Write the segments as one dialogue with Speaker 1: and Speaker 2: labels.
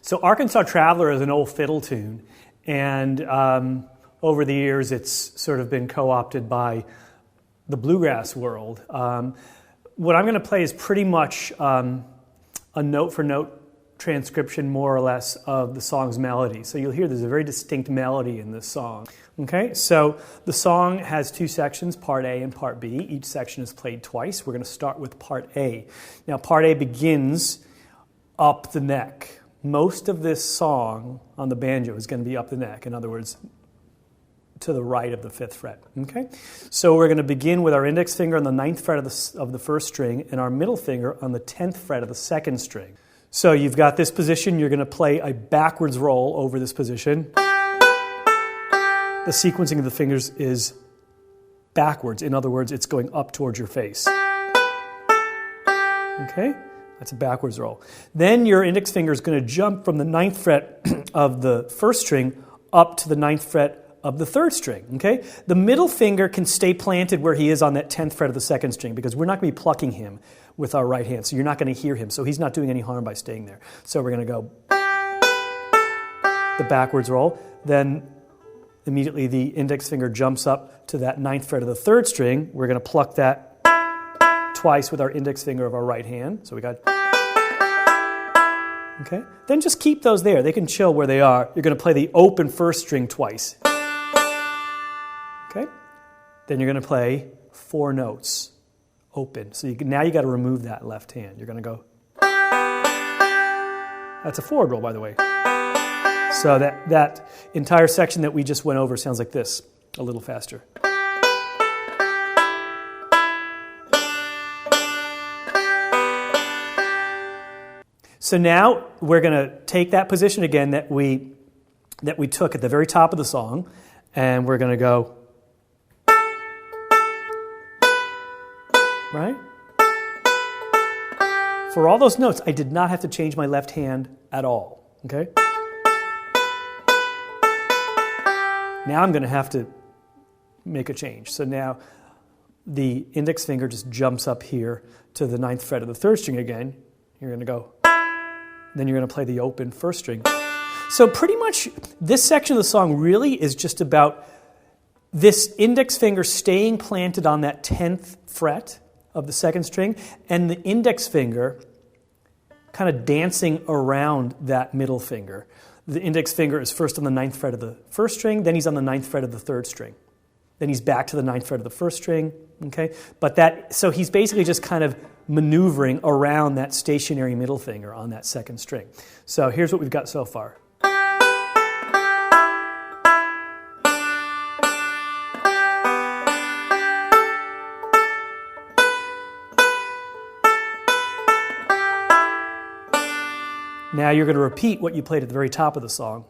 Speaker 1: So Arkansas Traveler is an old fiddle tune, and over the years it's sort of been co-opted by the bluegrass world. What I'm going to play is pretty much a note-for-note transcription, more or less, of the song's melody. So you'll hear there's a very distinct melody in this song. Okay, so the song has two sections, part A and part B. Each section is played twice. We're going to start with part A. Now, part A begins up the neck. Most of this song on the banjo is going to be up the neck. In other words, to the right of the 5th fret. Okay, so we're going to begin with our index finger on the 9th fret of the 1st string and our middle finger on the 10th fret of the 2nd string. So you've got this position. You're going to play a backwards roll over this position. The sequencing of the fingers is backwards. In other words, it's going up towards your face. Okay, that's a backwards roll. Then your index finger is going to jump from the 9th fret of the 1st string up to the 9th fret of the 3rd string. Okay, the middle finger can stay planted where he is on that 10th fret of the 2nd string because we're not going to be plucking him with our right hand, so you're not going to hear him. So he's not doing any harm by staying there. So we're going to go the backwards roll. Then immediately the index finger jumps up to that 9th fret of the 3rd string. We're going to pluck that twice with our index finger of our right hand. So we got... Okay. Then just keep those there. They can chill where they are. You're going to play the open 1st string twice. Okay. Then you're going to play 4 notes. Open. So now you got to remove that left hand. You're going to go. That's a forward roll, by the way. So that entire section that we just went over sounds like this, a little faster. So now we're going to take that position again that we took at the very top of the song, and we're going to go. Right? For all those notes, I did not have to change my left hand at all. Okay? Now I'm going to have to make a change. So now the index finger just jumps up here to the 9th fret of the 3rd string again. You're going to go. Then you're going to play the open 1st string. So pretty much this section of the song really is just about this index finger staying planted on that 10th fret of the 2nd string, and the index finger kind of dancing around that middle finger. The index finger is first on the 9th fret of the 1st string, then he's on the 9th fret of the 3rd string. Then he's back to the 9th fret of the 1st string, okay? So he's basically just kind of maneuvering around that stationary middle finger on that 2nd string. So here's what we've got so far. Now you're going to repeat what you played at the very top of the song.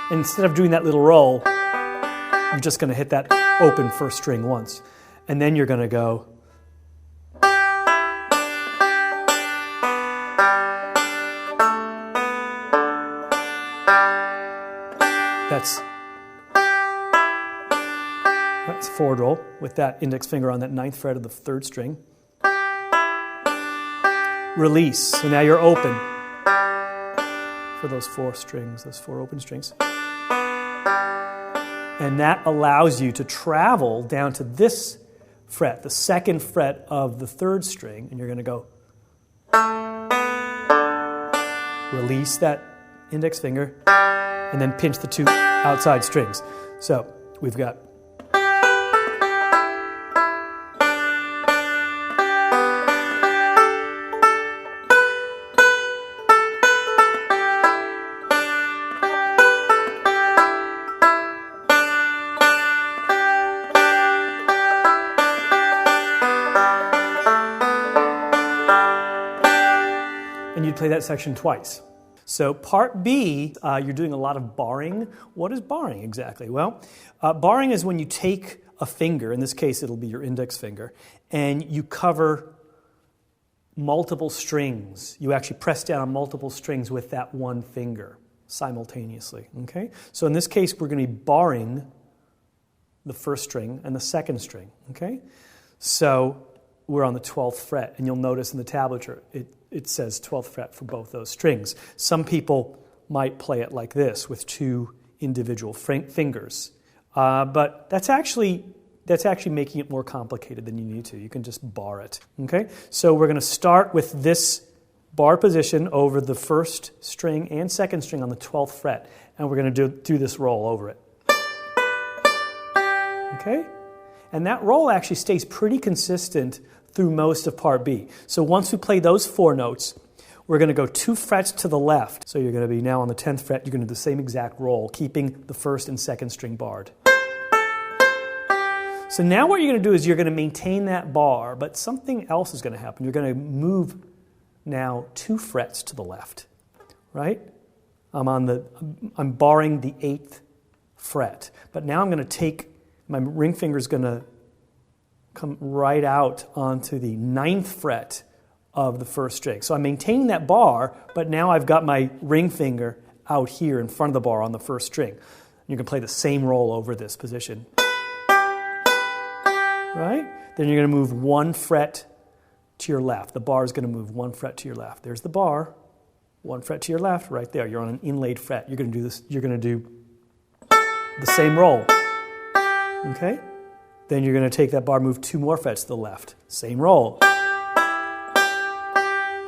Speaker 1: And instead of doing that little roll, you're just going to hit that open 1st string once. And then you're going to go. That's a forward roll with that index finger on that 9th fret of the 3rd string. Release. So now you're open for those 4 strings, those 4 open strings. And that allows you to travel down to this fret, the 2nd fret of the 3rd string, and you're going to go. Release that index finger, and then pinch the 2 outside strings. So we've got. And you'd play that section twice. So part B, you're doing a lot of barring. What is barring exactly? Well, barring is when you take a finger, in this case it'll be your index finger, and you cover multiple strings. You actually press down on multiple strings with that one finger simultaneously. Okay? So in this case, we're going to be barring the 1st string and the 2nd string. Okay? So we're on the 12th fret, and you'll notice in the tablature it says 12th fret for both those strings. Some people might play it like this with two individual fingers, but that's actually making it more complicated than you need to. You can just bar it. Okay, so we're going to start with this bar position over the first string and second string on the 12th fret, and we're going to do this roll over it. Okay, and that roll actually stays pretty consistent through most of part B. So once we play those four notes, we're going to go 2 frets to the left. So you're going to be now on the 10th fret. You're going to do the same exact roll, keeping the first and second string barred. So now what you're going to do is you're going to maintain that bar, but something else is going to happen. You're going to move now 2 frets to the left, right? I'm barring the 8th fret, but now I'm going to take, my ring finger is going to come right out onto the 9th fret of the first string. So I'm maintaining that bar, but now I've got my ring finger out here in front of the bar on the first string. You can play the same roll over this position. Right? Then you're going to move 1 fret to your left. The bar is going to move 1 fret to your left. There's the bar, 1 fret to your left, right there. You're on an inlaid fret. You're going to do this. You're going to do the same roll. Okay? Then you're going to take that bar, move 2 more frets to the left. Same roll.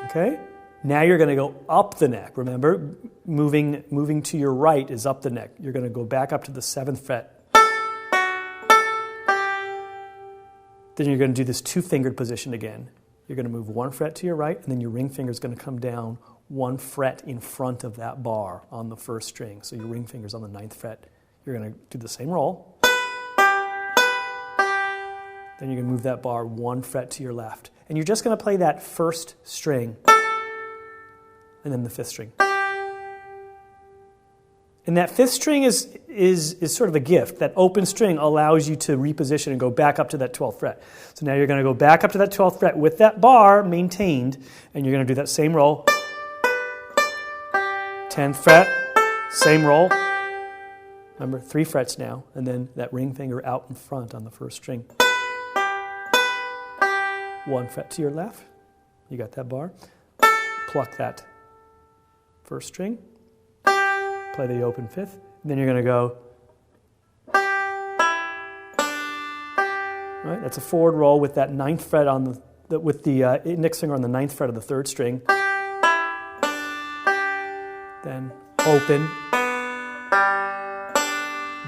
Speaker 1: Okay? Now you're going to go up the neck. Remember, moving to your right is up the neck. You're going to go back up to the 7th fret. Then you're going to do this 2-fingered position again. You're going to move 1 fret to your right, and then your ring finger is going to come down 1 fret in front of that bar on the first string. So your ring finger's on the 9th fret. You're going to do the same roll. Then you're going to move that bar 1 fret to your left. And you're just going to play that first string and then the 5th string. And that 5th string is sort of a gift. That open string allows you to reposition and go back up to that 12th fret. So now you're going to go back up to that 12th fret with that bar maintained, and you're going to do that same roll. 10th fret, same roll. Remember, 3 frets now, and then that ring finger out in front on the first string. 1 fret to your left. You got that bar. Pluck that first string. Play the open 5th. And then you're going to go. Right, that's a forward roll with that 9th fret on with the index finger on the 9th fret of the 3rd string. Then open.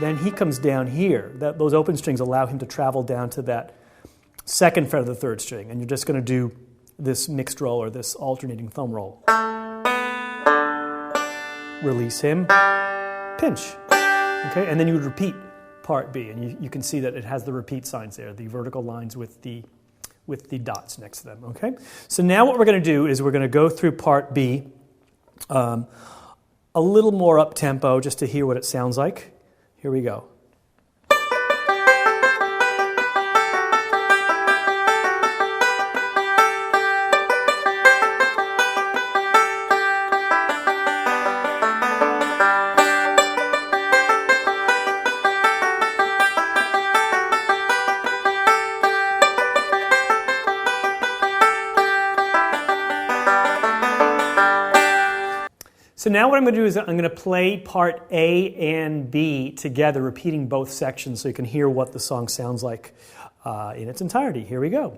Speaker 1: Then he comes down here. Those open strings allow him to travel down to that 2nd fret of the 3rd string, and you're just going to do this mixed roll or this alternating thumb roll. Release him, pinch. Okay, and then you would repeat part B, and you can see that it has the repeat signs there, the vertical lines with the dots next to them. Okay, so now what we're going to do is we're going to go through part B a little more up tempo, just to hear what it sounds like. Here we go. So now what I'm going to do is I'm going to play part A and B together, repeating both sections so you can hear what the song sounds like in its entirety. Here we go.